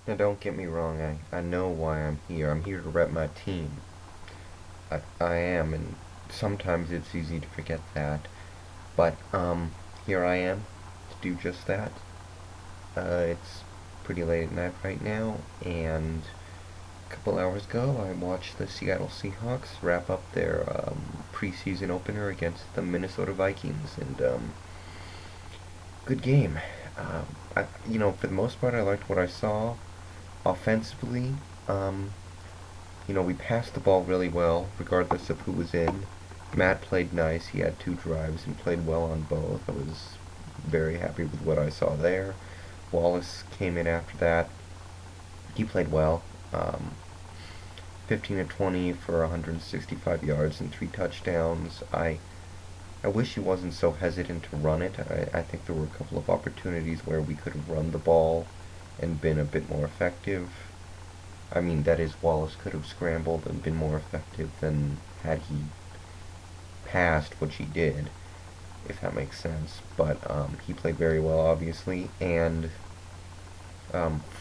Now don't get me wrong, I know why I'm here. I'm here to rep my team. I am, and sometimes it's easy to forget that. But, here I am to do just that. It's pretty late at night right now, and a couple hours ago I watched the Seattle Seahawks wrap up their preseason opener against the Minnesota Vikings, and good game. For the most part, I liked what I saw offensively. Um, we passed the ball really well, regardless of who was in. Matt played nice. He had two drives and played well on both. I was very happy with what I saw there. Wallace came in after that. He played well. Um, 15 to 20 for 165 yards and three touchdowns. I wish he wasn't so hesitant to run it. I think there were a couple of opportunities where we could have run the ball and been a bit more effective. I mean, that is, Wallace could have scrambled and been more effective than had he passed, which he did, if that makes sense. But he played very well, obviously, and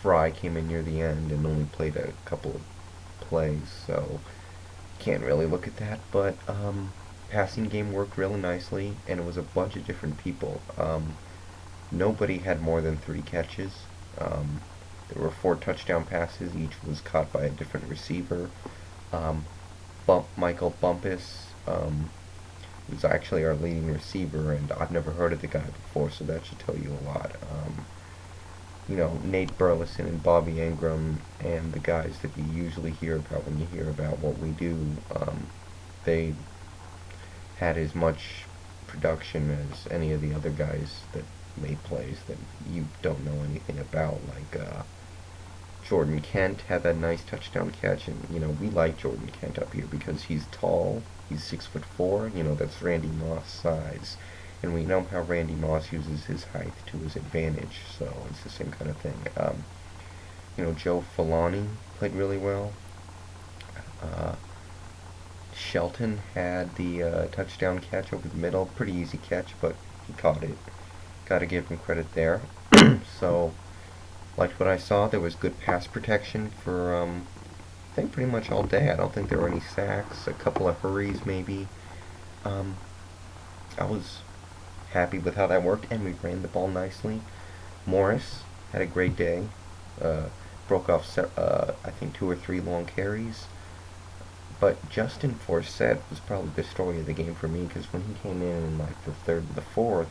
Fry came in near the end and only played a couple of plays, so can't really look at that. But passing game worked really nicely, and it was a bunch of different people. Nobody had more than three catches. Um, there were four touchdown passes. Each was caught by a different receiver. Um, Michael Bumpus was actually our leading receiver, and I've never heard of the guy before, so that should tell you a lot. Nate Burleson and Bobby Ingram and the guys that you usually hear about when you hear about what we do, they had as much production as any of the other guys that made plays that you don't know anything about, like Jordan Kent had that nice touchdown catch, and we like Jordan Kent up here because he's tall. He's 6'4". That's Randy Moss size, and we know how Randy Moss uses his height to his advantage. So it's the same kind of thing. Joe Falani played really well. Uh, Shelton had the touchdown catch over the middle. Pretty easy catch, but he caught it. Got to give him credit there. So liked what I saw. There was good pass protection for I think pretty much all day. I don't think there were any sacks. A couple of hurries maybe. Um, I was happy with how that worked, and we ran the ball nicely. Morris had a great day. Uh, broke off I think two or three long carries. But Justin Forsett was probably the story of the game for me, because when he came in like the third and the fourth,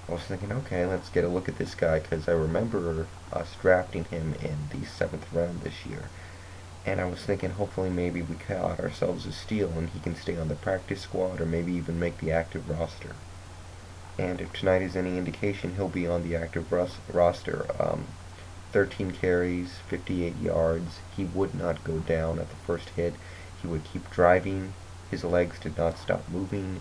I was thinking, okay, let's get a look at this guy, because I remember us drafting him in the 7th round this year. And I was thinking, hopefully maybe we caught ourselves a steal and he can stay on the practice squad or maybe even make the active roster. And if tonight is any indication, he'll be on the active roster. 13 carries, 58 yards. He would not go down at the first hit. He would keep driving. His legs did not stop moving.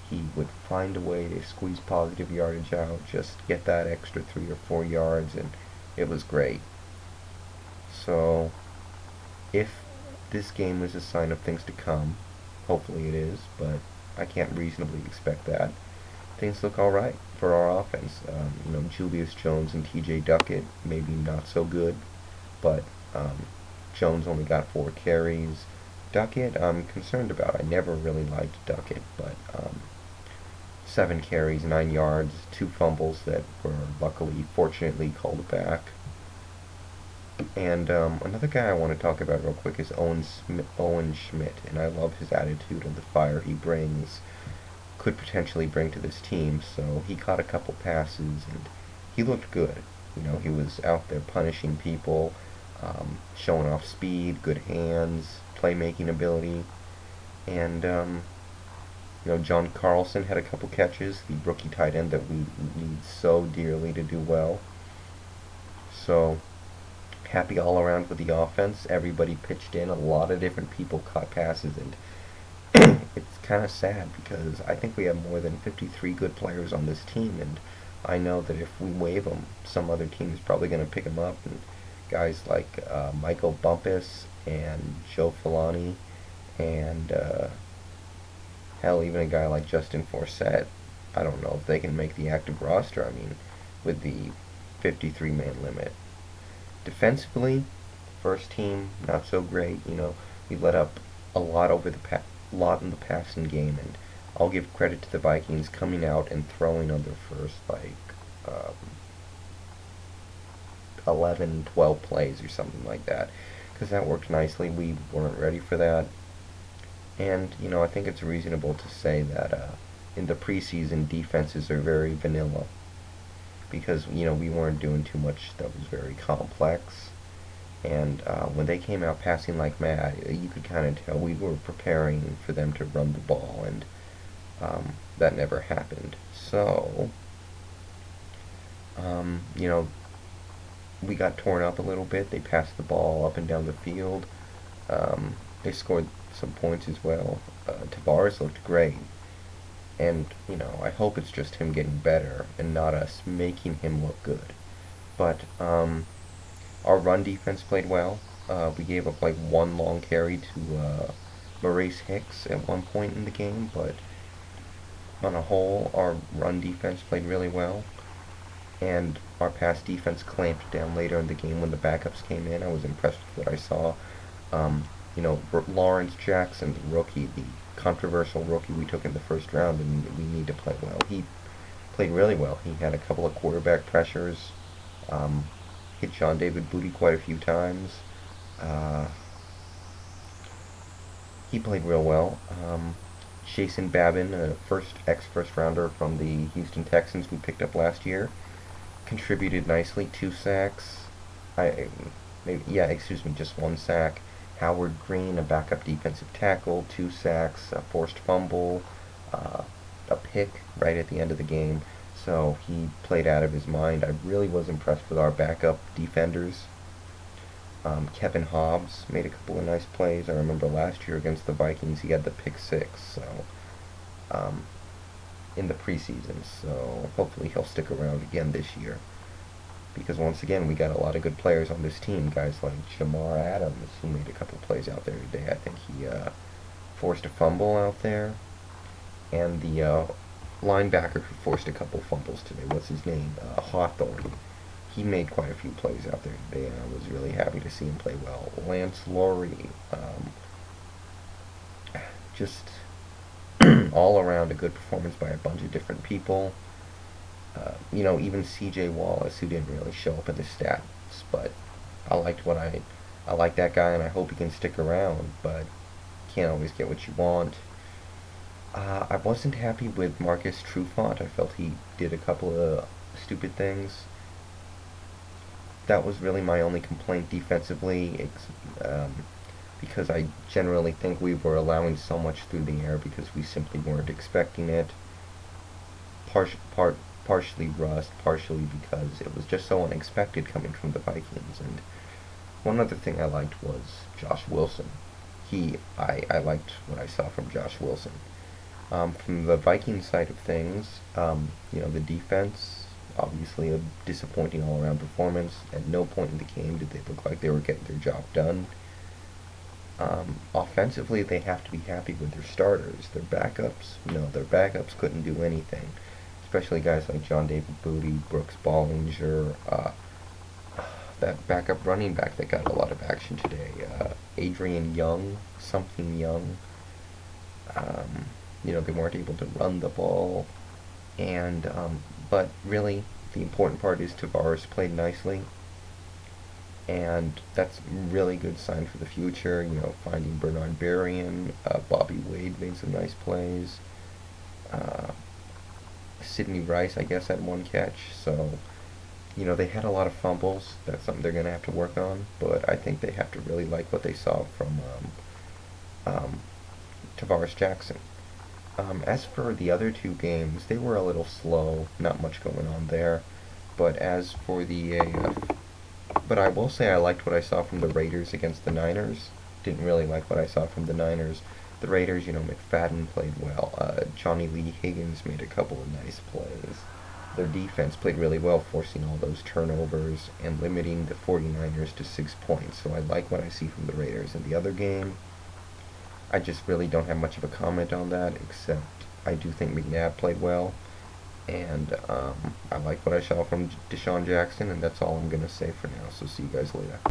He would find a way to squeeze positive yardage out, just get that extra 3 or 4 yards, and it was great. So, if this game is a sign of things to come, hopefully it is, but I can't reasonably expect that. Things look alright for our offense. Julius Jones and TJ Duckett, maybe not so good, but Jones only got 4 carries. Duckett, I'm concerned about. I never really liked Duckett, but 7 carries, 9 yards, 2 fumbles that were fortunately called back. And another guy I want to talk about real quick is Owen Schmidt, and I love his attitude and the fire he could potentially bring to this team. So he caught a couple passes, and he looked good. He was out there punishing people, showing off speed, good hands, playmaking ability, and John Carlson had a couple catches, the rookie tight end that we need so dearly to do well. So happy all around with the offense. Everybody pitched in. A lot of different people caught passes, and it's kind of sad because I think we have more than 53 good players on this team, and I know that if we waive them, some other team is probably going to pick them up. And guys like Michael Bumpus and Joe Falani, and hell, even a guy like Justin Forsett, I don't know if they can make the active roster. I mean, with the 53-man limit. Defensively, first team not so great. We let up a lot lot in the passing game, and I'll give credit to the Vikings coming out and throwing on their first um, 11, 12 plays or something like that, because that worked nicely. We weren't ready for that, and I think it's reasonable to say that in the preseason defenses are very vanilla because we weren't doing too much that was very complex. And when they came out passing like mad, you could kind of tell we were preparing for them to run the ball, and that never happened. So, um, you know, we got torn up a little bit. They passed the ball up and down the field. They scored some points as well. Tavares looked great. And, I hope it's just him getting better and not us making him look good. But our run defense played well. We gave up like one long carry to Maurice Hicks at one point in the game, but on a whole, our run defense played really well. And our pass defense clamped down later in the game when the backups came in. I was impressed with what I saw. Lawrence Jackson, the rookie, the controversial rookie we took in the first round, and we need to play well. He played really well. He had a couple of quarterback pressures, hit John David Booty quite a few times. Uh, he played real well. Jason Babin, a ex-first rounder from the Houston Texans we picked up last year, contributed nicely. 2 sacks. Just 1 sack. Howard Green, a backup defensive tackle, 2 sacks, a forced fumble, a pick right at the end of the game. So he played out of his mind. I really was impressed with our backup defenders. Kevin Hobbs made a couple of nice plays. I remember last year against the Vikings, he had the pick six. So in the preseason. So hopefully he'll stick around again this year. Because once again, we got a lot of good players on this team. Guys like Jamar Adams, who made a couple plays out there today. I think he forced a fumble out there. And the linebacker who forced a couple fumbles today, what's his name? Hawthorne. He made quite a few plays out there today, and I was really happy to see him play well. Lance Laurie, just all around a good performance by a bunch of different people. Even C.J. Wallace, who didn't really show up in the stats, but I like that guy, and I hope he can stick around. But can't always get what you want. I wasn't happy with Marcus Trufant. I felt he did a couple of stupid things. That was really my only complaint defensively, because I generally think we were allowing so much through the air because we simply weren't expecting it. Partially rust, partially because it was just so unexpected coming from the Vikings. And one other thing I liked was Josh Wilson. I liked what I saw from Josh Wilson. From the Vikings side of things, the defense, obviously a disappointing all-around performance. At no point in the game did they look like they were getting their job done. Offensively, they have to be happy with their starters. Their backups, no, their backups couldn't do anything. Especially guys like John David Booty, Brooks Bollinger, that backup running back that got a lot of action today, Adrian Young, something Young. They weren't able to run the ball, and but really the important part is Tavares played nicely, and that's a really good sign for the future. Finding Bernard Berrien, Bobby Wade made some nice plays. Sidney Rice, I guess, had one catch. So, they had a lot of fumbles. That's something they're going to have to work on. But I think they have to really like what they saw from Tavares Jackson. As for the other two games, they were a little slow. Not much going on there. But as for the but I will say I liked what I saw from the Raiders against the Niners. Didn't really like what I saw from the Niners. The Raiders, McFadden played well. Johnny Lee Higgins made a couple of nice plays. Their defense played really well, forcing all those turnovers and limiting the 49ers to 6 points. So I like what I see from the Raiders. In the other game, I just really don't have much of a comment on that, except I do think McNabb played well. And I like what I saw from Deshaun Jackson, and that's all I'm going to say for now. So see you guys later.